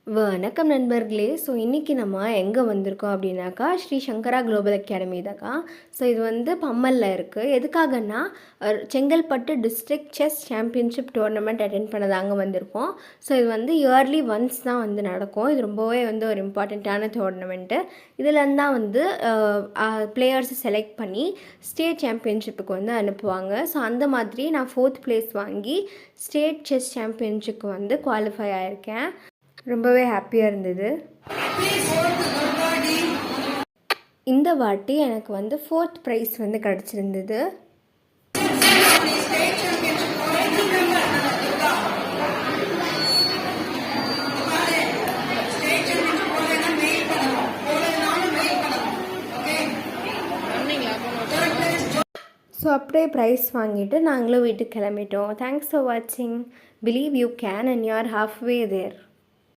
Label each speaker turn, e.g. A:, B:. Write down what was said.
A: வணக்கம் நண்பர்களே. ஸோ இன்றைக்கி நம்ம எங்கே வந்திருக்கோம் அப்படின்னாக்கா ஸ்ரீ சங்கரா குளோபல் அகாடமி தாக்கா. ஸோ இது வந்து பம்மலில் இருக்குது. எதுக்காகன்னா Chengalpattu district chess championship tournament attend பண்ணதாங்க வந்திருக்கோம். ஸோ இது வந்து இயர்லி ஒன்ஸ் தான் வந்து நடக்கும். இது ரொம்பவே வந்து ஒரு இம்பார்ட்டண்ட்டான டோர்னமெண்ட்டு. இதில் தான் வந்து பிளேயர்ஸை செலக்ட் பண்ணி ஸ்டேட் சாம்பியன்ஷிப்புக்கு வந்து அனுப்புவாங்க. ஸோ அந்த மாதிரி நான் 4th பிளேஸ் வாங்கி ஸ்டேட் செஸ் சாம்பியன்ஷிப்புக்கு வந்து குவாலிஃபை ஆகியிருக்கேன். ரொம்பவே ஹாப்பியாக இருந்தது. இந்த வாட்டி எனக்கு வந்து 4th ப்ரைஸ் வந்து கிடச்சிருந்தது. ஸோ அப்படியே ப்ரைஸ் வாங்கிட்டு நாங்களும் வீட்டுக்கு கிளம்பிட்டோம். தேங்க்ஸ் ஃபார் வாட்சிங். Believe you can and you are halfway there.